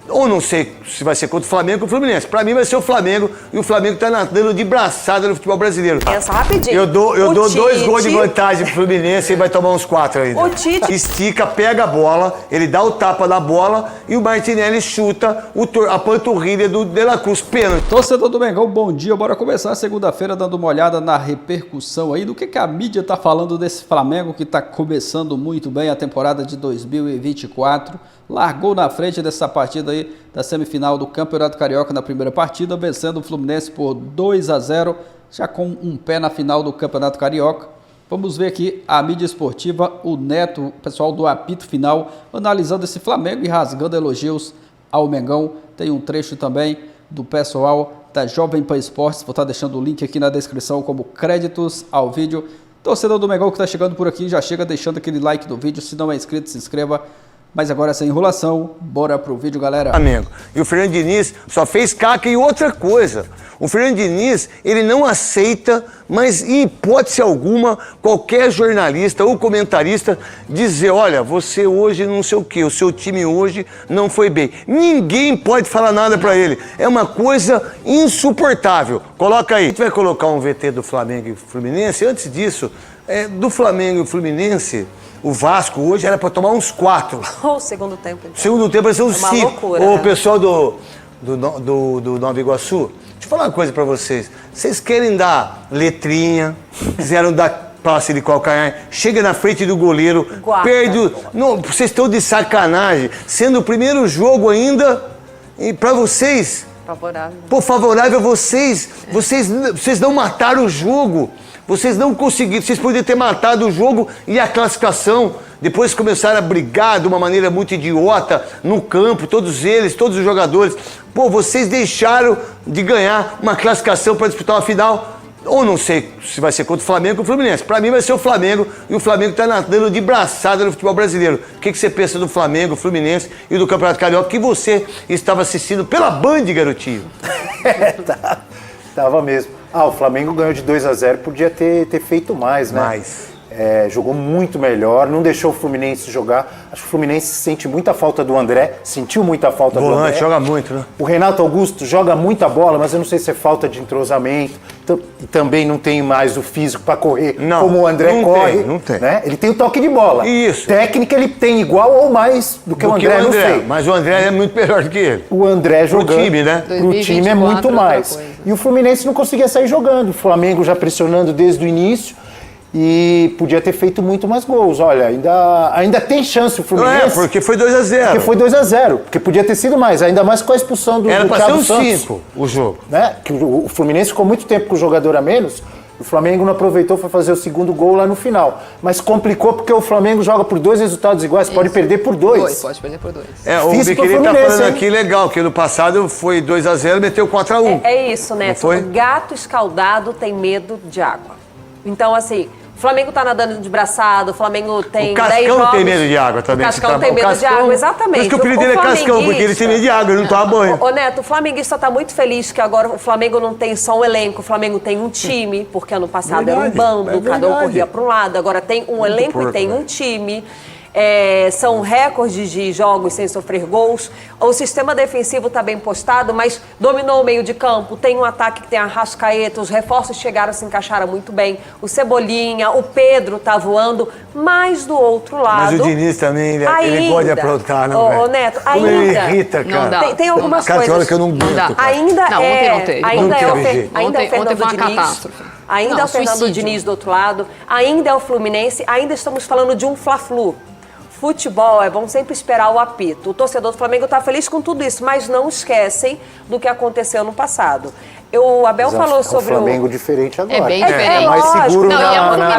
ou não sei se vai ser contra o Flamengo ou o Fluminense. Pra mim vai ser o Flamengo, e o Flamengo tá nadando de braçada no futebol brasileiro. Pensa rapidinho. Eu dou 2 gols de vantagem pro Fluminense e vai tomar uns 4 ainda. O Tite estica, pega a bola, ele dá o tapa na bola e o Martinelli chuta a panturrilha do De La Cruz, pênalti. Torcedor do Mengão, bom dia. Bora começar a segunda-feira dando uma olhada na repercussão aí do que a mídia tá falando desse Flamengo que tá começando muito bem a temporada de 2024. Largou na frente dessa partida aí da semifinal do Campeonato Carioca na primeira partida, vencendo o Fluminense por 2-0, já com um pé na final do Campeonato Carioca. Vamos ver aqui a mídia esportiva, o Neto, o pessoal do apito final, analisando esse Flamengo e rasgando elogios ao Mengão. Tem um trecho também do pessoal da Jovem Pan Esportes, vou estar deixando o link aqui na descrição como créditos ao vídeo. Torcedor do Mengão que está chegando por aqui, já chega deixando aquele like no vídeo, se não é inscrito, se inscreva. Mas agora sem enrolação, bora pro vídeo, galera. Flamengo. E o Fernando Diniz só fez caca. E outra coisa, o Fernando Diniz, ele não aceita, mas em hipótese alguma, qualquer jornalista ou comentarista dizer, olha, você hoje não sei o quê, o seu time hoje não foi bem. Ninguém pode falar nada pra ele. É uma coisa insuportável. Coloca aí. A gente vai colocar um VT do Flamengo e Fluminense. Antes disso, do Flamengo e Fluminense, o Vasco hoje era para tomar uns 4. O segundo tempo. Então. Segundo tempo vai ser uns 5. Loucura, O pessoal do Nova Iguaçu, deixa eu falar uma coisa para vocês. Vocês querem dar letrinha, quiseram dar passe de calcanhar, chega na frente do goleiro, perde. Não, vocês estão de sacanagem. Sendo o primeiro jogo ainda, e para vocês. Favorável. Pô, favorável a vocês. Vocês não mataram o jogo. Vocês não conseguiram, vocês poderiam ter matado o jogo e a classificação. Depois começaram a brigar de uma maneira muito idiota no campo, todos eles, todos os jogadores. Pô, vocês deixaram de ganhar uma classificação para disputar uma final. Ou não sei se vai ser contra o Flamengo ou o Fluminense. Para mim vai ser o Flamengo, e o Flamengo tá nadando de braçada no futebol brasileiro. O que você pensa do Flamengo, Fluminense e do Campeonato Carioca que você estava assistindo pela Band, garotinho? Tava mesmo. O Flamengo ganhou de 2-0, podia ter feito mais, né? Jogou muito melhor, não deixou o Fluminense jogar. Acho que o Fluminense sente muita falta do André, sentiu muita falta do André. Joga muito, né? O Renato Augusto joga muita bola, mas eu não sei se é falta de entrosamento. E também não tem mais o físico para correr como o André corre. Não tem. Né? Ele tem o toque de bola. Isso. Técnica ele tem igual ou mais do que o André não fez. Mas o André é muito melhor do que ele. O André jogando. Pro time, né? Pro time é muito mais. E o Fluminense não conseguia sair jogando. O Flamengo já pressionando desde o início. E podia ter feito muito mais gols. Olha, ainda tem chance o Fluminense. Não porque foi 2-0. Porque foi 2-0. Porque podia ter sido mais. Ainda mais com a expulsão do Thiago Santos. Era pra ser um 5 o jogo. Né? Que o Fluminense ficou muito tempo com o jogador a menos. O Flamengo não aproveitou, foi fazer o segundo gol lá no final. Mas complicou porque o Flamengo joga por 2 resultados iguais. Isso. Pode perder por 2. Pode perder por 2. O Biquíni tá falando aqui legal, que no passado foi 2-0 e meteu 4-1. É isso, né? O gato escaldado tem medo de água. Então, assim, o Flamengo tá nadando de braçada, o Flamengo tem 10 jogos. O Cascão tem medo de água também. O Cascão tem medo de água, exatamente. Por isso que o apelido dele é Cascão, porque ele tem medo de água, ele não toma banho. Ô Neto, o flamenguista tá muito feliz que agora o Flamengo não tem só um elenco, o Flamengo tem um time, porque ano passado era um bando, cada um corria para um lado, agora tem um elenco e tem um time. São recordes de jogos sem sofrer gols. O sistema defensivo está bem postado, mas dominou o meio de campo. Tem um ataque que tem a Arrascaeta, os reforços chegaram, se encaixaram muito bem. O Cebolinha, o Pedro está voando, mas do outro lado... Mas o Diniz também, ele gosta de aprontar, não, Ô Neto, como ainda... ele irrita, cara. Tem algumas coisas... Cara, que eu não aguento, ainda é o Fernando Diniz. Ainda é o Fernando Diniz do outro lado. Ainda é o Fluminense. Ainda estamos falando de um Fla-Flu. Futebol é bom sempre esperar o apito. O torcedor do Flamengo está feliz com tudo isso, mas não esquecem do que aconteu no passado. O Abel falou sobre o Flamengo diferente agora. É bem diferente. É mais seguro na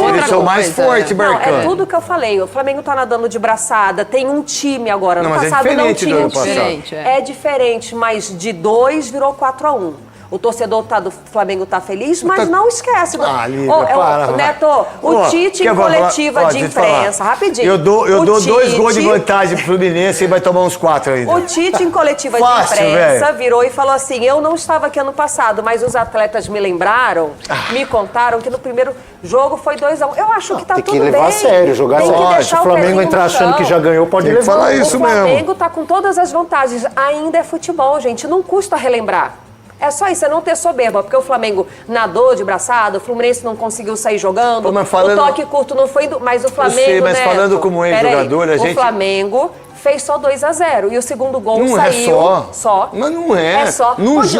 eles são mais fortes, marcando. É tudo que eu falei. O Flamengo está nadando de braçada, tem um time agora. No passado não tinha um time. É diferente, mas de 2 virou 4-1. O torcedor do Flamengo tá feliz, mas não esquece. Lívia, para. Neto, o Tite em coletiva de imprensa, rapidinho. Eu dou 2 gols de vantagem pro Fluminense e vai tomar uns 4 ainda. O Tite em coletiva de imprensa virou e falou assim, eu não estava aqui ano passado, mas os atletas me lembraram, me contaram que no primeiro jogo foi 2-1. Eu acho que tá tudo bem. Tem que levar a sério, jogar sério. Se o Flamengo entrar achando que já ganhou, pode levar. Falar isso mesmo. O Flamengo tá com todas as vantagens. Ainda é futebol, gente. Não custa relembrar. É só isso, é não ter soberba, porque o Flamengo nadou de braçada, o Fluminense não conseguiu sair jogando, o toque curto não foi, mas o Flamengo, eu sei, mas falando como ex-jogador, a gente... O Flamengo fez só 2-0 e o segundo gol não saiu... Não é só. Mas não é. É só.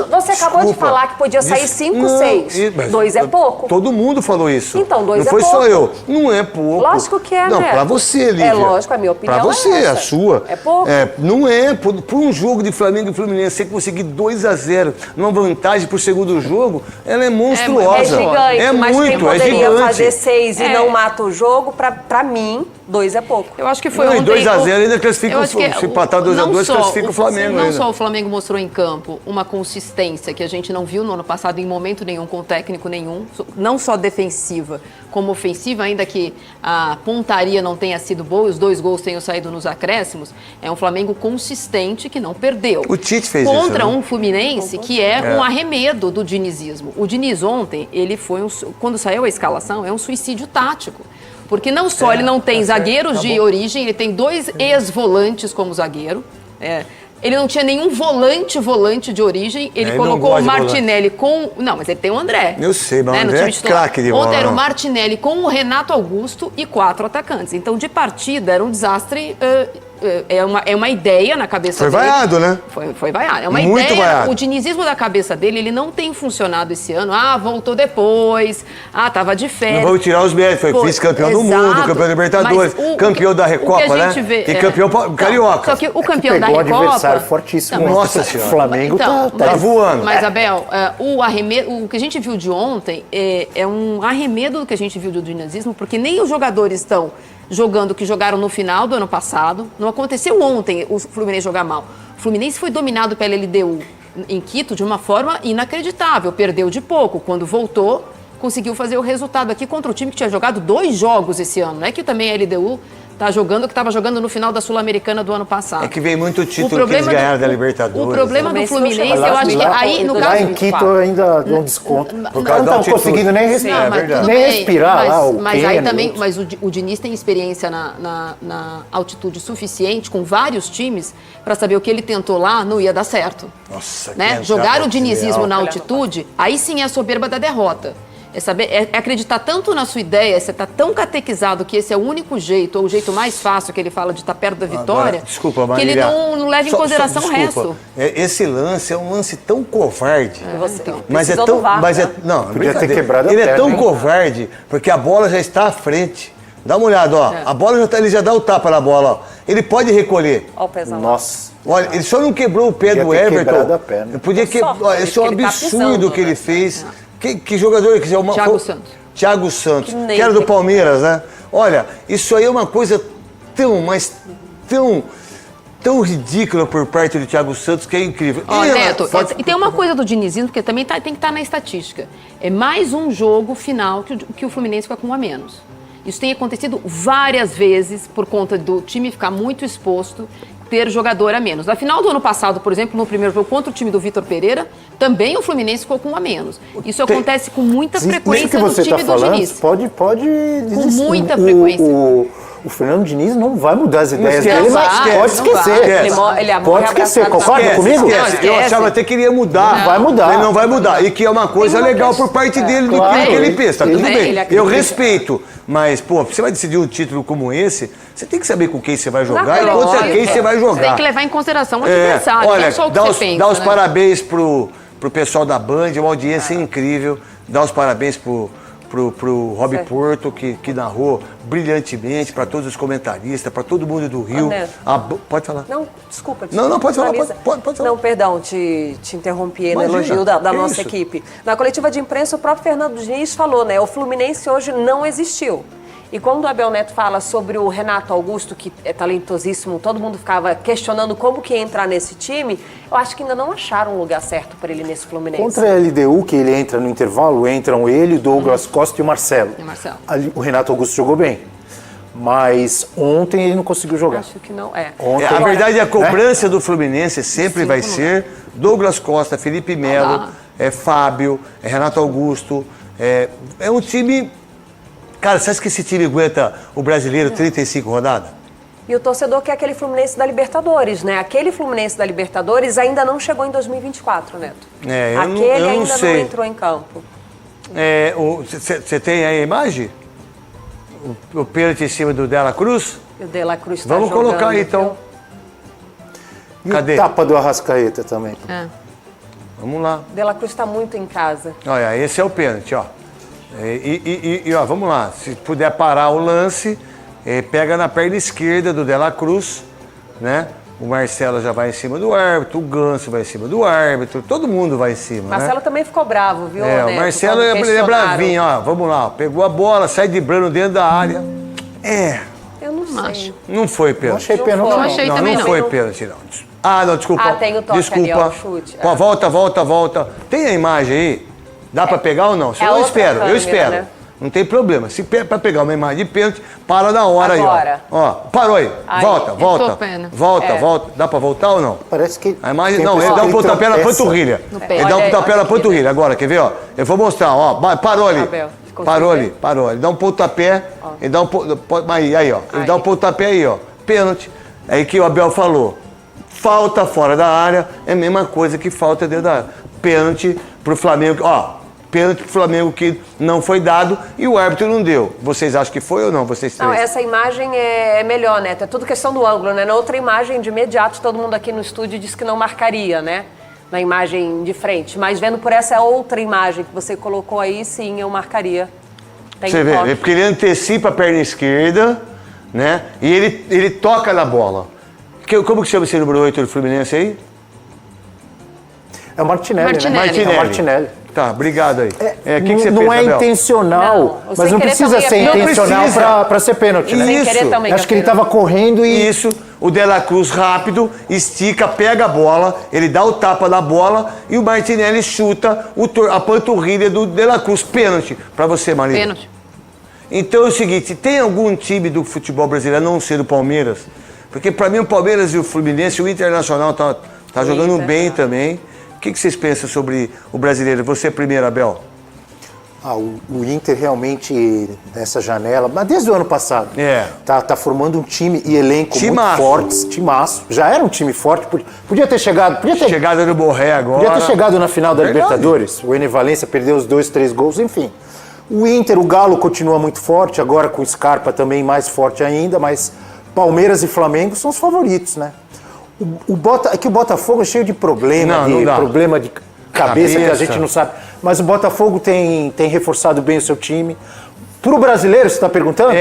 Você acabou de falar que podia sair 5, 6. 2 é pouco. Todo mundo falou isso. Então, 2 é pouco. Não foi só eu. Não é pouco. Lógico que é, Não, né? pra você, Lívia. É lógico, a minha opinião pra você, é essa. a sua. É pouco. Não é. Por um jogo de Flamengo e Fluminense, você conseguir 2-0 numa vantagem pro segundo jogo, ela é monstruosa. É gigante, é mas muito, quem poderia é gigante. fazer 6 e não mata o jogo, pra mim, 2 é pouco. Eu acho que foi ontem... 2-0 ainda classifica se empatar 2-2, classifica o Flamengo. Não só o Flamengo mostrou em campo uma consistência que a gente não viu no ano passado em momento nenhum, com técnico nenhum, não só defensiva como ofensiva, ainda que a pontaria não tenha sido boa, os 2 gols tenham saído nos acréscimos, é um Flamengo consistente que não perdeu. O Tite fez contra isso, né? um Fluminense que é um arremedo do dinizismo. O Diniz ontem, ele foi quando saiu a escalação, é um suicídio tático. Porque não só ele não tem zagueiros de origem, ele tem 2 ex-volantes como zagueiro. Ele não tinha nenhum volante de origem. Ele colocou o Martinelli com... Não, mas ele tem o André. Eu sei, mas o André é craque de bola. Ontem era o Martinelli com o Renato Augusto e 4 atacantes. Então, de partida, era um desastre... É uma ideia na cabeça dele. Foi vaiado, né? Foi vaiado. É uma muito ideia. Vaiado. O dinizismo da cabeça dele, ele não tem funcionado esse ano. Voltou depois. Tava de férias. Não vou tirar os méritos. Foi vice-campeão do mundo, campeão da Libertadores, campeão da Recopa, né? E campeão carioca. Só que o campeão da Recopa... Pegou um adversário fortíssimo. Nossa Senhora. O Flamengo tá voando. Mas, Abel, o que a gente viu de ontem é um arremedo do que a gente viu do dinizismo, porque nem os jogadores estão jogando o que jogaram no final do ano passado. Não aconteceu ontem o Fluminense jogar mal. O Fluminense foi dominado pela LDU em Quito de uma forma inacreditável. Perdeu de pouco. Quando voltou, conseguiu fazer o resultado aqui contra o time que tinha jogado 2 jogos esse ano. Não é que também a LDU tá jogando o que estava jogando no final da Sul-Americana do ano passado. É que veio muito título que eles ganharam da Libertadores. O problema do Fluminense, eu acho que aí no caso... Lá em Quito ainda dão desconto. Por causa não estão conseguindo nem respirar. Nem respirar lá. Mas aí também, mas o Diniz tem experiência na altitude suficiente, com vários times, para saber o que ele tentou lá não ia dar certo. Nossa, né? Jogar o dinizismo na altitude, aí sim é a soberba da derrota. É acreditar tanto na sua ideia, você está tão catequizado que esse é o único jeito, ou o jeito mais fácil que ele fala de estar perto da vitória, que ele não leva em consideração o resto. Esse lance é um lance tão covarde. Mas não, podia ter quebrado ele é tão covarde, porque a bola já está à frente. Dá uma olhada, ó. A bola ele já dá o tapa na bola, ó. Ele pode recolher. Ó o pesão. Nossa. Olha, ele só não quebrou o pé do Everton. A perna. Podia quebrar. Esse é um absurdo que ele fez. Que jogador que é uma... Thiago Santos. Thiago Santos, que era do Palmeiras, né? Olha, isso aí é uma coisa tão ridícula por parte do Thiago Santos que é incrível. Neto, e tem uma coisa do dinizismo que também tem que estar na estatística. É mais um jogo final que o Fluminense fica com um a menos. Isso tem acontecido várias vezes por conta do time ficar muito exposto, ter jogador a menos. Na final do ano passado, por exemplo, no primeiro jogo contra o time do Vitor Pereira, também o Fluminense ficou com um a menos. Isso acontece com muita frequência no time do Diniz. Pode com muita frequência. O Fernando Diniz não vai mudar as ideias dele, pode esquecer. Pode esquecer, concorda comigo? Eu achava até que ele ia mudar. Vai mudar. Ele não vai mudar. E que é uma coisa legal por parte dele do que ele pensa. Tá tudo bem. Eu respeito. Mas, você vai decidir um título como esse, você tem que saber com quem você vai jogar e contra quem você vai jogar. Você tem que levar em consideração o adversário, não só o que você pensa. Dá os parabéns pro pessoal da Band, uma audiência incrível. Dá os parabéns pro Rob Porto, que narrou brilhantemente, para todos os comentaristas, para todo mundo do Rio. Pode falar. Não, desculpa. Não, pode falar. Pode falar. Não, perdão, te interrompi no elogio da nossa equipe. Na coletiva de imprensa, o próprio Fernando Diniz falou, né? O Fluminense hoje não existiu. E quando o Abel Neto fala sobre o Renato Augusto, que é talentosíssimo, todo mundo ficava questionando como que ia entrar nesse time, eu acho que ainda não acharam um lugar certo para ele nesse Fluminense. Contra a LDU, que ele entra no intervalo, entram ele, Douglas Costa e o Marcelo. Ali, o Renato Augusto jogou bem. Mas ontem ele não conseguiu jogar. Acho que não, é. Ontem, A verdade é a cobrança do Fluminense sempre vai ser Douglas Costa, Felipe Melo, Fábio, Renato Augusto. É um time... Cara, você acha que esse time aguenta o brasileiro 35 rodadas? E o torcedor quer aquele Fluminense da Libertadores, né? Aquele Fluminense da Libertadores ainda não chegou em 2024, Neto. Eu não sei. Não entrou em campo. Você tem aí a imagem? O pênalti em cima do Dela Cruz? O Dela Cruz está Vamos jogando, colocar aí, então. E Cadê? o tapa do Arrascaeta também. Vamos lá. O Dela Cruz está muito em casa. Olha, esse é o pênalti, ó. Ó, vamos lá. Se puder parar o lance, pega na perna esquerda do Dela Cruz, né? O Marcelo já vai em cima do árbitro, o Ganso vai em cima do árbitro, todo mundo vai em cima, Marcelo né? também ficou bravo, viu, Neto? O Marcelo quando é bravinho, ó. Vamos lá, ó. Pegou a bola, sai driblando dentro da área. Eu não sei. Não foi pênalti. Não achei pênalti, não achei também não não. foi pênalti, não. Ah, não, desculpa. Tem o toque desculpa. ali, ó, o chute. Pô, volta. Tem a imagem aí? Dá pra pegar ou não? Se eu outra espero, câmera, eu espero. né? Não tem problema. Se pra pegar uma imagem de pênalti, para na hora Agora. aí, ó. Ó, parou aí. Aí. Volta. pena. Volta. Dá pra voltar ou não? Parece que... A imagem, tem não, ele pessoal dá um que pontapé na tropeça. panturrilha. pé. Ele dá um Olha aí, pontapé na olha aqui, panturrilha. Agora, quer ver, ó? Eu vou mostrar, ó. Parou ali. Abel, conseguiu Parou. Ele dá um pontapé, ele dá um aí, ó. Ele dá um pontapé aí, ó. Pênalti. Aí que o Abel falou. Falta fora da área é a mesma coisa que falta dentro da área. Pênalti pro Flamengo, ó. Pênalti pro Flamengo que não foi dado e o árbitro não deu. Vocês acham que foi ou não, vocês três? Não, essa imagem é melhor, Neto. É tudo questão do ângulo, né? Na outra imagem, de imediato, todo mundo aqui no estúdio disse que não marcaria, né? Na imagem de frente. Mas vendo por essa outra imagem que você colocou aí, sim, eu marcaria. Tem Você vê, toque. é porque ele antecipa a perna esquerda, né? E ele toca na bola. Como que chama esse número 8 do Fluminense aí? É o Martinelli, né? Martinelli. É o Martinelli. Tá, obrigado aí. Que você não pensa, é Abel? intencional, Não, o mas sem não querer precisa também ser é pênalti. intencional Não precisa. para ser pênalti, né? Sem querer também Acho que ele pênalti. estava correndo e... Isso, o Dela Cruz rápido, estica, pega a bola, ele dá o tapa na bola e o Martinelli chuta a panturrilha do Dela Cruz. Pênalti pra você, Marília. Pênalti. Então é o seguinte, tem algum time do futebol brasileiro, a não ser do Palmeiras? Porque pra mim o Palmeiras e o Fluminense, o Internacional tá jogando Inter, bem também. O que vocês pensam sobre o brasileiro? Você primeiro, Abel. O Inter realmente, nessa janela, mas desde o ano passado, tá formando um time e elenco Timaço. muito fortes, timaço. Já era um time forte, podia ter chegado... Chegada do Borré agora. Podia ter chegado na final da Verdade. Libertadores. O Ené Valencia perdeu os 2, 3 gols, enfim. O Inter, o Galo continua muito forte, agora com o Scarpa também mais forte ainda, mas Palmeiras e Flamengo são os favoritos, né? É que o Botafogo é cheio de problema, Não dá. problema de cabeça que a gente não sabe. Mas o Botafogo tem reforçado bem o seu time. Pro brasileiro, você está perguntando?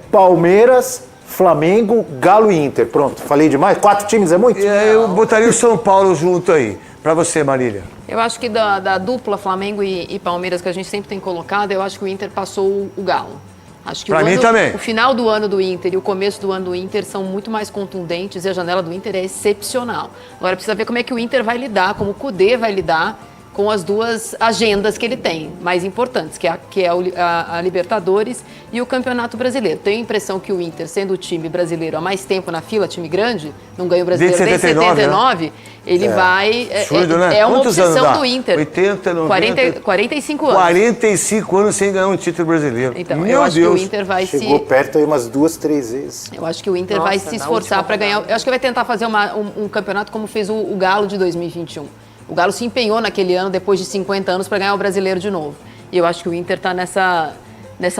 Palmeiras, Flamengo, Galo e Inter. Pronto, falei demais? 4 times é muito? Eu botaria o São Paulo junto aí. Pra você, Marília. Eu acho que da dupla Flamengo e Palmeiras que a gente sempre tem colocado, eu acho que o Inter passou o Galo. Acho que Pra mim também. O final do ano do Inter e o começo do ano do Inter são muito mais contundentes e a janela do Inter é excepcional. Agora precisa ver como é que o Inter vai lidar, como o Cudê vai lidar com as duas agendas que ele tem, mais importantes, que é a Libertadores e o Campeonato Brasileiro. Tenho a impressão que o Inter, sendo o time brasileiro há mais tempo na fila, time grande, não ganha o Brasileiro desde 79, né? Ele vai... Absurdo, né? É uma Quantos anos obsessão dá? do Inter. 80, 90... 45 anos. 45 anos sem ganhar um título brasileiro. Então, Meu eu acho Deus. que o Inter vai Chegou perto aí umas 2, 3 vezes. Eu acho que o Inter vai se esforçar para ganhar. Eu acho que vai tentar fazer um campeonato como fez o Galo de 2021. O Galo se empenhou naquele ano, depois de 50 anos, para ganhar o Brasileiro de novo. E eu acho que o Inter está nessa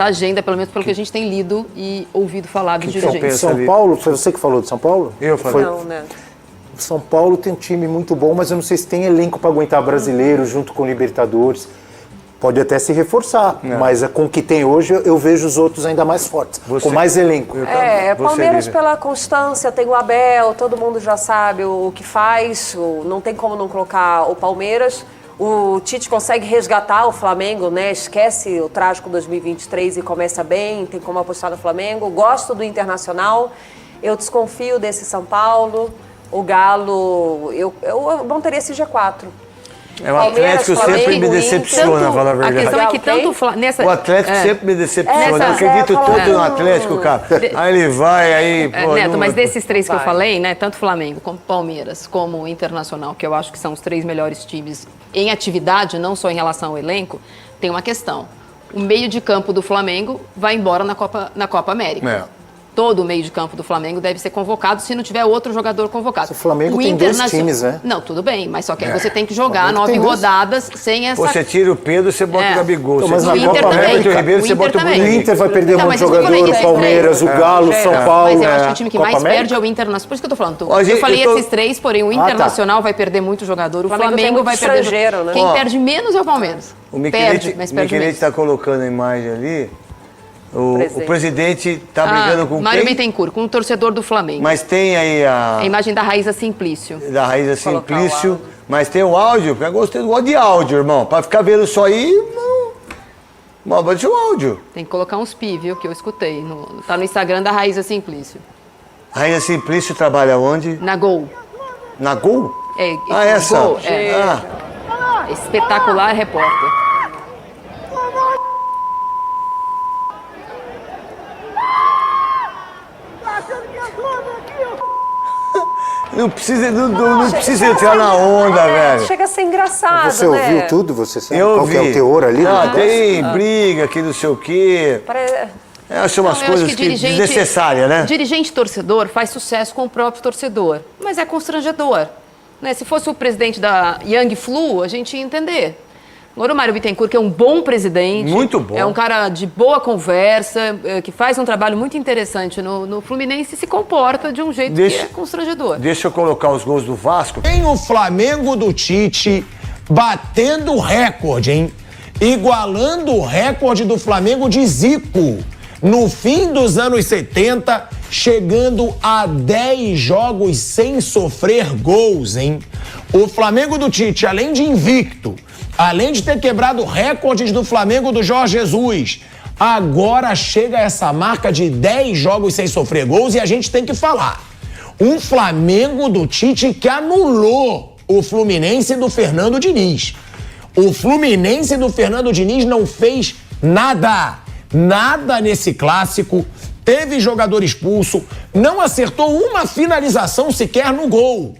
agenda, pelo menos pelo que a gente tem lido e ouvido falar dos dirigentes. São Paulo, foi você que falou de São Paulo? Eu falei. Não, né? São Paulo tem um time muito bom, mas eu não sei se tem elenco para aguentar brasileiro junto com Libertadores. Pode até se reforçar, mas com o que tem hoje eu vejo os outros ainda mais fortes, com mais elenco. Palmeiras pela constância, tem o Abel, todo mundo já sabe o que faz, não tem como não colocar o Palmeiras. O Tite consegue resgatar o Flamengo, né? Esquece o trágico 2023 e começa bem, tem como apostar no Flamengo. Gosto do Internacional, eu desconfio desse São Paulo. O Galo, eu montaria esse G4. O Atlético sempre me decepciona, falar a verdade. A questão é que tanto nessa, o Atlético sempre me decepciona. Eu acredito tanto no Atlético, cara. Aí ele vai, aí... Pô, Neto, não... mas desses três que eu falei, né, tanto Flamengo como Palmeiras, como o Internacional, que eu acho que são os 3 melhores times em atividade, não só em relação ao elenco, tem uma questão. O meio de campo do Flamengo vai embora na Copa América. Todo o meio de campo do Flamengo deve ser convocado se não tiver outro jogador convocado. O Flamengo tem 2 times, né? Não, tudo bem, mas só que aí você tem que jogar 9 rodadas sem essa... Você tira o Pedro, você bota o Gabigol. Mas na Copa América, o Inter vai perder muito jogador, o Palmeiras, o Galo, São Paulo. Mas eu acho que o time que mais perde é o Internacional. Por isso que eu tô falando. Eu falei esses 3, porém o Internacional vai perder muito jogador, o Flamengo vai perder... Né? Quem perde menos é o Palmeiras. O Micheletti está colocando a imagem ali. O presidente está brigando com Mário quem? Bittencourt, com o torcedor do Flamengo. Mas tem aí a imagem da Raíza Simplício. Da Raíza Simplício. Mas tem o áudio, porque eu gosto de áudio, irmão. Para ficar vendo só aí, não. Mas o áudio. Tem que colocar uns pi, viu, que eu escutei. Tá no Instagram da Raíza Simplício. Raíza Simplício trabalha onde? Na Gol. Na Gol? Essa? Gol, espetacular repórter. Não precisa entrar na onda, velho. Chega a ser engraçado, Você ouviu tudo? Você sabe qual que é o teor ali? Tem briga, que não sei o quê. São umas coisas desnecessárias, né? Dirigente torcedor faz sucesso com o próprio torcedor, mas é constrangedor. Né? Se fosse o presidente da Young Flu, a gente ia entender. Agora o Mário Bittencourt, que é um bom presidente. Muito bom. É um cara de boa conversa, que faz um trabalho muito interessante no Fluminense e se comporta de um jeito que é constrangedor. Deixa eu colocar os gols do Vasco. Tem o Flamengo do Tite batendo recorde, hein? Igualando o recorde do Flamengo de Zico. No fim dos anos 70, chegando a 10 jogos sem sofrer gols, hein? O Flamengo do Tite, além de invicto, além de ter quebrado recordes do Flamengo do Jorge Jesus, agora chega a essa marca de 10 jogos sem sofrer gols e a gente tem que falar. Um Flamengo do Tite que anulou o Fluminense do Fernando Diniz. O Fluminense do Fernando Diniz não fez nada nesse clássico, teve jogador expulso, não acertou uma finalização sequer no gol.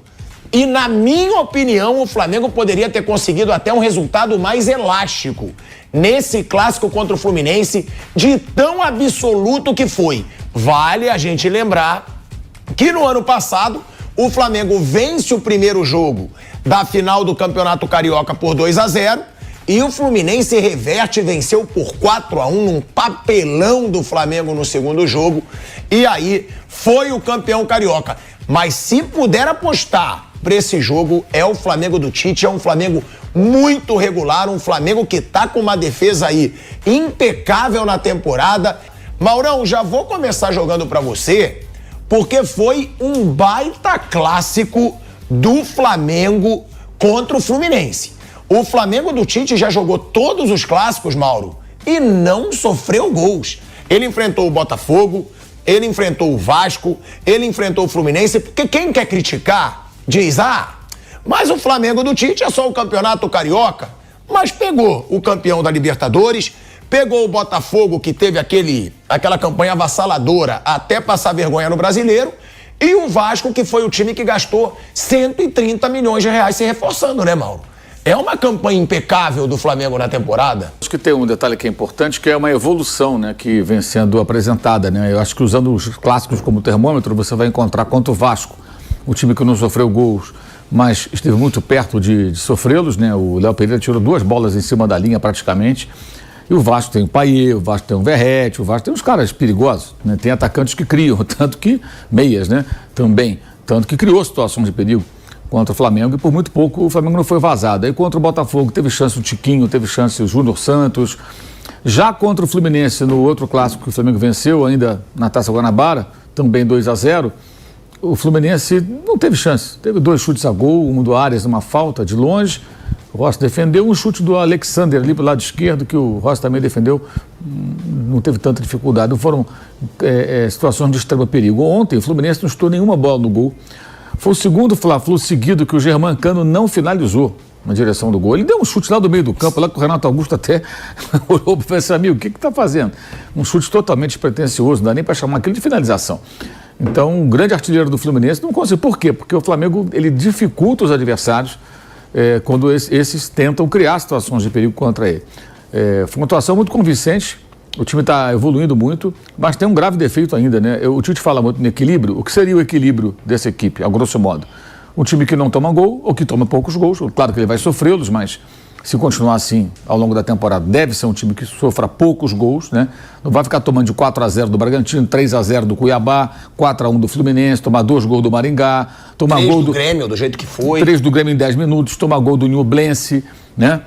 E, na minha opinião, o Flamengo poderia ter conseguido até um resultado mais elástico nesse clássico contra o Fluminense, de tão absoluto que foi. Vale a gente lembrar que no ano passado o Flamengo vence o primeiro jogo da final do Campeonato Carioca por 2-0 e o Fluminense reverte e venceu por 4-1 num papelão do Flamengo no segundo jogo e aí foi o campeão carioca. Mas se puder apostar para esse jogo, é o Flamengo do Tite, é um Flamengo muito regular, um Flamengo que tá com uma defesa aí impecável na temporada. Maurão, já vou começar jogando para você, porque foi um baita clássico do Flamengo contra o Fluminense. O Flamengo do Tite já jogou todos os clássicos, Mauro, e não sofreu gols. Ele enfrentou o Botafogo, ele enfrentou o Vasco, ele enfrentou o Fluminense, porque quem quer criticar diz, mas o Flamengo do Tite é só o campeonato carioca, mas pegou o campeão da Libertadores, pegou o Botafogo, que teve aquela campanha avassaladora até passar vergonha no Brasileiro, e o Vasco, que foi o time que gastou 130 milhões de reais se reforçando, né, Mauro? É uma campanha impecável do Flamengo na temporada. Acho que tem um detalhe que é importante, que é uma evolução, né, que vem sendo apresentada, né? Eu acho que usando os clássicos como termômetro, você vai encontrar contra o Vasco, o time que não sofreu gols, mas esteve muito perto de sofrê-los, né? O Léo Pereira tirou 2 bolas em cima da linha praticamente. E o Vasco tem o Payet, o Vasco tem o Verratti, o Vasco tem uns caras perigosos, né? Tem atacantes que criam, tanto que meias, né? Também, tanto que criou situações de perigo contra o Flamengo e por muito pouco o Flamengo não foi vazado. Aí contra o Botafogo teve chance o Tiquinho, teve chance o Júnior Santos. Já contra o Fluminense, no outro clássico que o Flamengo venceu, ainda na Taça Guanabara, também 2-0, o Fluminense não teve chance. Teve 2 chutes a gol, um do Arias numa falta de longe O Rossi defendeu um chute do Alexander ali pro lado esquerdo, que o Rossi também defendeu, não teve tanta dificuldade. Não foram situações de extremo perigo. Ontem o Fluminense não chutou nenhuma bola no gol. Foi o segundo Fla-Flu seguido que o Germancano não finalizou na direção do gol. Ele deu um chute lá do meio do campo, lá que o Renato Augusto até olhou para esse amigo, o que está fazendo? Um chute totalmente despretensioso, não dá nem para chamar aquilo de finalização. Então, o grande artilheiro do Fluminense não conseguiu. Por quê? Porque o Flamengo ele dificulta os adversários quando esses tentam criar situações de perigo contra ele. Foi uma atuação muito convincente, o time está evoluindo muito, mas tem um grave defeito ainda, né? O Tite fala muito no equilíbrio. O que seria o equilíbrio dessa equipe, a grosso modo? Um time que não toma gol ou que toma poucos gols. Claro que ele vai sofrê-los, mas se continuar assim ao longo da temporada, deve ser um time que sofra poucos gols, né? Não vai ficar tomando de 4-0 do Bragantino, 3-0 do Cuiabá, 4-1 do Fluminense, tomar 2 gols do Maringá, tomar 3 gol do Grêmio, do jeito que foi. 3 do Grêmio em 10 minutos, tomar gol do Nublense, né?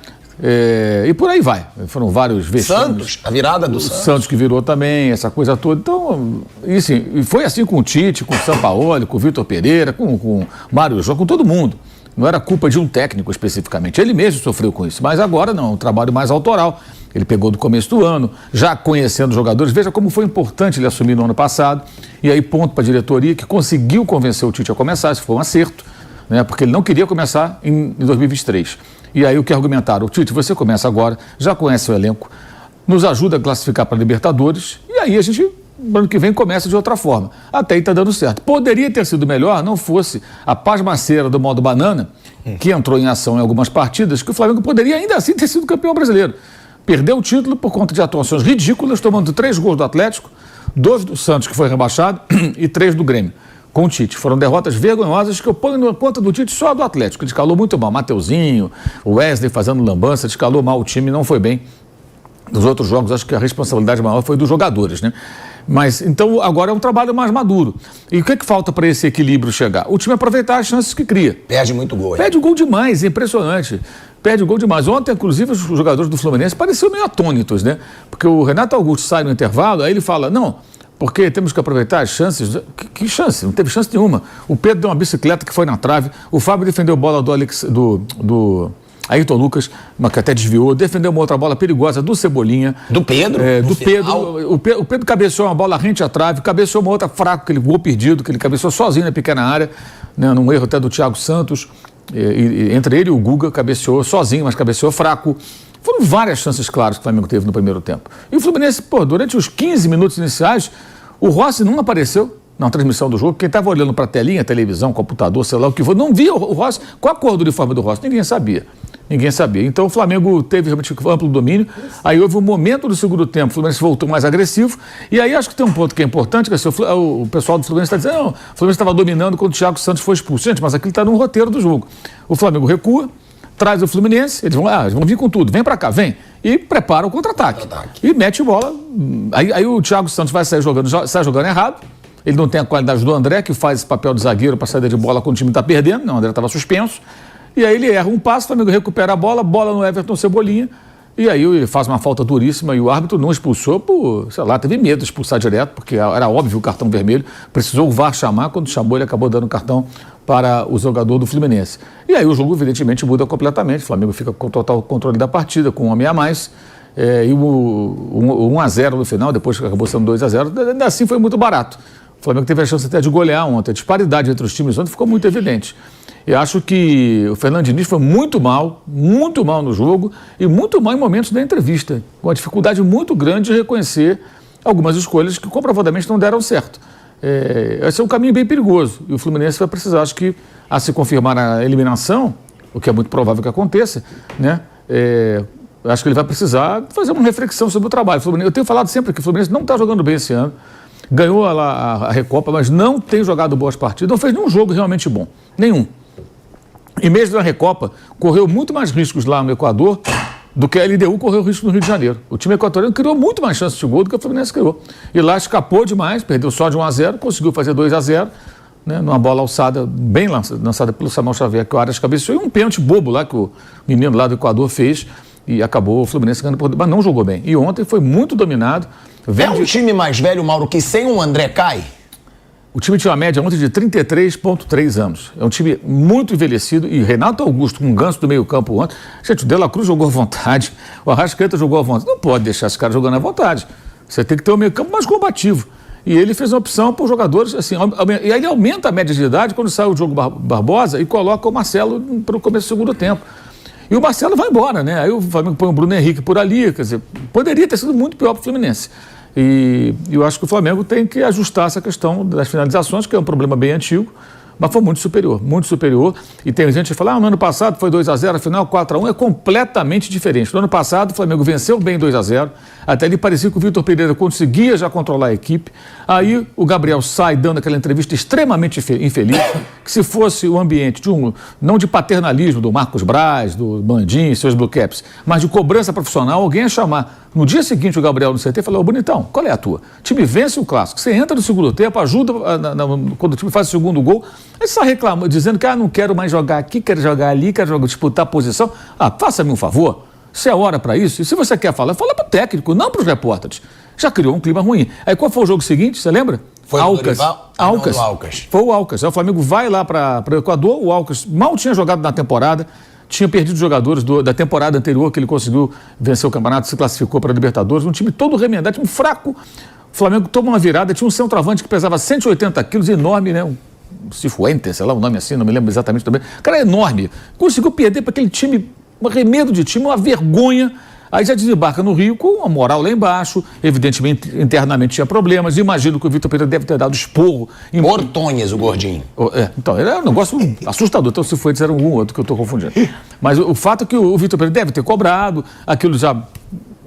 E por aí vai. Foram vários vexames. Santos, a virada do Santos que virou também, essa coisa toda. Então, e foi assim com o Tite, com o Sampaoli, com o Vitor Pereira, com o Mário João, com todo mundo. Não era culpa de um técnico especificamente. Ele mesmo sofreu com isso. Mas agora não, um trabalho mais autoral. Ele pegou do começo do ano, já conhecendo os jogadores. Veja como foi importante ele assumir no ano passado. E aí, ponto para a diretoria, que conseguiu convencer o Tite a começar. Isso foi um acerto, né? Porque ele não queria começar em 2023. E aí o que argumentaram? O Tite, você começa agora, já conhece o elenco, nos ajuda a classificar para a Libertadores, e aí a gente, no ano que vem, começa de outra forma. Até aí está dando certo. Poderia ter sido melhor, não fosse a pasmaceira do modo banana, que entrou em ação em algumas partidas, que o Flamengo poderia ainda assim ter sido campeão brasileiro. Perdeu o título por conta de atuações ridículas, tomando 3 gols do Atlético, 2 do Santos, que foi rebaixado, e 3 do Grêmio. Com o Tite. Foram derrotas vergonhosas que eu ponho na conta do Tite só do Atlético. Ele escalou muito mal. Mateuzinho, o Wesley fazendo lambança, escalou mal o time, não foi bem. Nos outros jogos, acho que a responsabilidade maior foi dos jogadores, né? Mas, então, agora é um trabalho mais maduro. E o que é que falta para esse equilíbrio chegar? O time aproveitar as chances que cria. Perde muito gol. Perde gol demais, é impressionante. Perde gol demais. Ontem, inclusive, os jogadores do Fluminense pareciam meio atônitos, né? Porque o Renato Augusto sai no intervalo, aí ele fala, não, porque temos que aproveitar as chances. Que chance? Não teve chance nenhuma. O Pedro deu uma bicicleta que foi na trave, o Fábio defendeu a bola do Ayrton Lucas, mas que até desviou, defendeu uma outra bola perigosa do Cebolinha. Do Pedro? Do Pedro. O Pedro cabeceou uma bola rente à trave, cabeceou uma outra fraca, aquele gol perdido, que ele cabeceou sozinho na pequena área, né, num erro até do Thiago Santos. Entre ele e o Guga, cabeceou sozinho, mas cabeceou fraco. Foram várias chances claras que o Flamengo teve no primeiro tempo. E o Fluminense, durante os 15 minutos iniciais, o Rossi não apareceu na transmissão do jogo. Quem estava olhando para a telinha, televisão, computador, sei lá o que for, não via o Rossi. Qual a cor do uniforme do Rossi? Ninguém sabia. Então o Flamengo teve realmente amplo domínio. Aí houve um momento do segundo tempo, o Fluminense voltou mais agressivo. E aí acho que tem um ponto que é importante, que o pessoal do Fluminense está dizendo, não, o Fluminense estava dominando quando o Thiago Santos foi expulso. Gente, mas aquilo está no roteiro do jogo. O Flamengo recua, traz o Fluminense, eles vão vir com tudo, vem pra cá, vem, e prepara o contra-ataque. E mete bola, aí o Thiago Santos vai sair jogando errado, ele não tem a qualidade do André, que faz esse papel de zagueiro para saída de bola quando o time está perdendo, não, o André estava suspenso, e aí ele erra um passo, o Flamengo recupera a bola no Everton Cebolinha, e aí ele faz uma falta duríssima e o árbitro não expulsou por, sei lá, teve medo de expulsar direto, porque era óbvio o cartão vermelho, precisou o VAR chamar, quando chamou ele acabou dando cartão para o jogador do Fluminense. E aí o jogo evidentemente muda completamente, o Flamengo fica com total controle da partida, com um homem a mais, e o 1-0 no final, depois que acabou sendo 2-0, ainda assim foi muito barato. O Flamengo teve a chance até de golear ontem, a disparidade entre os times ontem ficou muito evidente. Eu acho que o Fernando Diniz foi muito mal no jogo e muito mal em momentos da entrevista, com uma dificuldade muito grande de reconhecer algumas escolhas que comprovadamente não deram certo. Esse é um caminho bem perigoso e o Fluminense vai precisar, acho que, a se confirmar a eliminação, o que é muito provável que aconteça, né? Acho que ele vai precisar fazer uma reflexão sobre o trabalho. Eu tenho falado sempre que o Fluminense não está jogando bem esse ano, ganhou a Recopa, mas não tem jogado boas partidas, não fez nenhum jogo realmente bom, nenhum. E mesmo na Recopa, correu muito mais riscos lá no Equador do que a LDU correu risco no Rio de Janeiro. O time equatoriano criou muito mais chances de gol do que o Fluminense criou. E lá escapou demais, perdeu só de 1-0, conseguiu fazer 2-0, né, numa bola alçada, bem lançada pelo Samuel Xavier, que o Arias cabeceou, e um pênalti bobo lá que o menino lá do Equador fez, e acabou o Fluminense ganhando por... mas não jogou bem. E ontem foi muito dominado. É um time mais velho, Mauro, que sem um André cai? O time tinha uma média ontem de 33,3 anos. É um time muito envelhecido. E Renato Augusto, com um ganso do meio campo ontem. Gente, o De La Cruz jogou à vontade. O Arrascaeta jogou à vontade. Não pode deixar esse cara jogando à vontade. Você tem que ter um meio campo mais combativo. E ele fez uma opção por jogadores, assim, e aí ele aumenta a média de idade quando sai o Diogo Barbosa e coloca o Marcelo para o começo do segundo tempo. E o Marcelo vai embora, né? Aí o Flamengo põe o Bruno Henrique por ali, quer dizer, poderia ter sido muito pior para o Fluminense. E eu acho que o Flamengo tem que ajustar essa questão das finalizações, que é um problema bem antigo, mas foi muito superior, muito superior. E tem gente que fala, no ano passado foi 2-0, afinal 4-1, é completamente diferente. No ano passado o Flamengo venceu bem 2-0, até ali parecia que o Vitor Pereira conseguia já controlar a equipe. Aí o Gabriel sai dando aquela entrevista extremamente infeliz, que se fosse o ambiente de não de paternalismo do Marcos Braz, do Bandim e seus Blue Caps, mas de cobrança profissional, alguém ia chamar. No dia seguinte o Gabriel no CT falou, bonitão, qual é a tua? O time vence o clássico, você entra no segundo tempo, ajuda quando o time faz o segundo gol, aí você está reclamando, dizendo que não quero mais jogar aqui, quero jogar ali, quero disputar posição. Faça-me um favor, se é hora para isso, e se você quer falar, fala para o técnico, não para os repórteres. Já criou um clima ruim. Aí qual foi o jogo seguinte, você lembra? Foi Alcas. Alcas. Foi o Alcas. Aí o Flamengo vai lá para o Equador, o Alcas mal tinha jogado na temporada, tinha perdido jogadores da temporada anterior que ele conseguiu vencer o campeonato, se classificou para a Libertadores, um time todo remendado, time fraco. O Flamengo toma uma virada, tinha um centroavante que pesava 180 quilos, enorme, né? Cifuentes, sei lá o nome assim, não me lembro exatamente também. O cara é enorme. Conseguiu perder para aquele time, um arremedo de time, uma vergonha. Aí já desembarca no Rio com a moral lá embaixo, evidentemente internamente tinha problemas, imagino que o Vitor Pereira deve ter dado esporro. Ortonhas, o gordinho. Então, ele é um negócio assustador, então se foi dizer algum outro que eu estou confundindo. Mas o fato é que o Vitor Pereira deve ter cobrado, aquilo já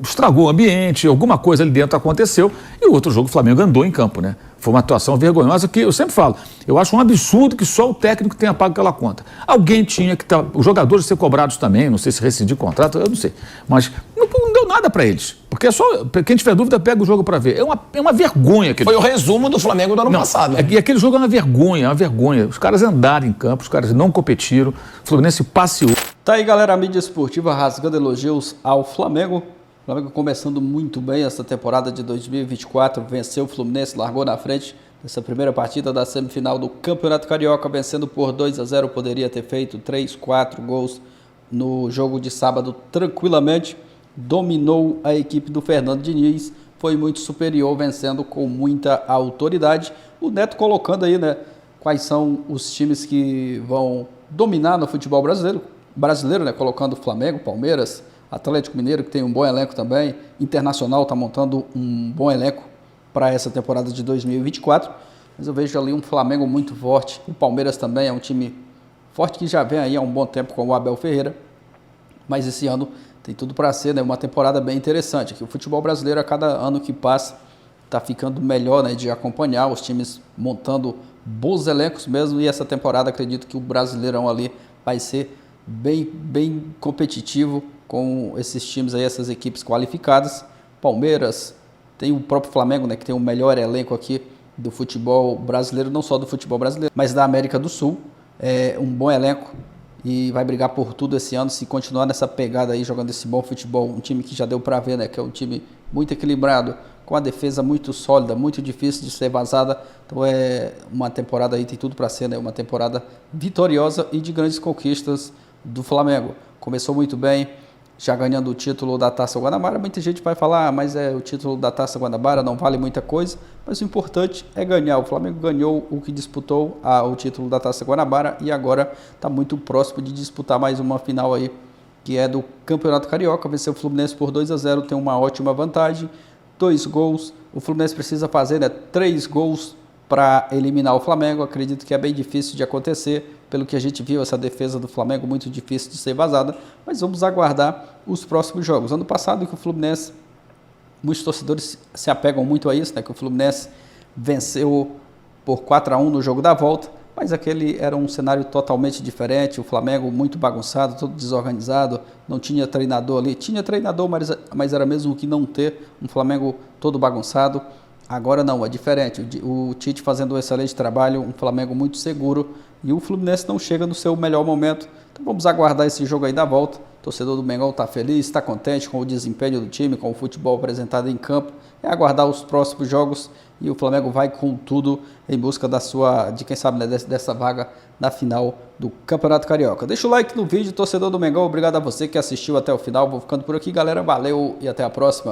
estragou o ambiente, alguma coisa ali dentro aconteceu, e o outro jogo o Flamengo andou em campo, né? Foi uma atuação vergonhosa que eu sempre falo, eu acho um absurdo que só o técnico tenha pago aquela conta. Alguém tinha que estar, os jogadores ser cobrados também, não sei se rescindir contrato, eu não sei, mas não deu nada para eles, porque é só, quem tiver dúvida pega o jogo para ver, é uma vergonha. Foi o resumo do Flamengo do ano passado. Né? E aquele jogo é uma vergonha, os caras andaram em campo, os caras não competiram, o Fluminense passeou. Tá aí, galera, a mídia esportiva rasgando elogios ao Flamengo. O Flamengo começando muito bem essa temporada de 2024, venceu o Fluminense, largou na frente nessa primeira partida da semifinal do Campeonato Carioca, vencendo por 2-0, poderia ter feito 3, 4 gols no jogo de sábado tranquilamente, dominou a equipe do Fernando Diniz, foi muito superior, vencendo com muita autoridade. O Neto colocando aí, né, quais são os times que vão dominar no futebol brasileiro, né, colocando Flamengo, Palmeiras, Atlético Mineiro, que tem um bom elenco também, Internacional está montando um bom elenco para essa temporada de 2024, mas eu vejo ali um Flamengo muito forte, o Palmeiras também é um time forte que já vem aí há um bom tempo com o Abel Ferreira, mas esse ano tem tudo para ser, né, uma temporada bem interessante, que o futebol brasileiro a cada ano que passa está ficando melhor, né, de acompanhar, os times montando bons elencos mesmo, e essa temporada acredito que o Brasileirão ali vai ser bem competitivo, com esses times aí, essas equipes qualificadas. Palmeiras, tem o próprio Flamengo, né, que tem o melhor elenco aqui do futebol brasileiro, não só do futebol brasileiro, mas da América do Sul. É um bom elenco e vai brigar por tudo esse ano, se continuar nessa pegada aí, jogando esse bom futebol. Um time que já deu para ver, né, que é um time muito equilibrado, com a defesa muito sólida, muito difícil de ser vazada. Então é uma temporada aí, tem tudo para ser, né, uma temporada vitoriosa e de grandes conquistas do Flamengo. Começou muito bem, já ganhando o título da Taça Guanabara. Muita gente vai falar, mas o título da Taça Guanabara não vale muita coisa, mas o importante é ganhar. O Flamengo ganhou o que disputou, o título da Taça Guanabara, e agora está muito próximo de disputar mais uma final aí, que é do Campeonato Carioca. Venceu o Fluminense por 2-0, tem uma ótima vantagem, 2 gols. O Fluminense precisa fazer, né, 3 gols para eliminar o Flamengo. Acredito que é bem difícil de acontecer, pelo que a gente viu, essa defesa do Flamengo muito difícil de ser vazada, mas vamos aguardar os próximos jogos. Ano passado, que o Fluminense, muitos torcedores se apegam muito a isso, né, que o Fluminense venceu por 4-1 no jogo da volta, mas aquele era um cenário totalmente diferente, o Flamengo muito bagunçado, todo desorganizado, não tinha treinador ali, tinha treinador, mas era mesmo que não ter, um Flamengo todo bagunçado. Agora não, é diferente, o Tite fazendo um excelente trabalho, um Flamengo muito seguro, e o Fluminense não chega no seu melhor momento. Então vamos aguardar esse jogo aí da volta. O torcedor do Mengão está feliz, está contente com o desempenho do time, com o futebol apresentado em campo. É aguardar os próximos jogos e o Flamengo vai com tudo em busca de quem sabe, né, dessa vaga na final do Campeonato Carioca. Deixa o like no vídeo, torcedor do Mengão. Obrigado a você que assistiu até o final. Vou ficando por aqui, galera. Valeu e até a próxima.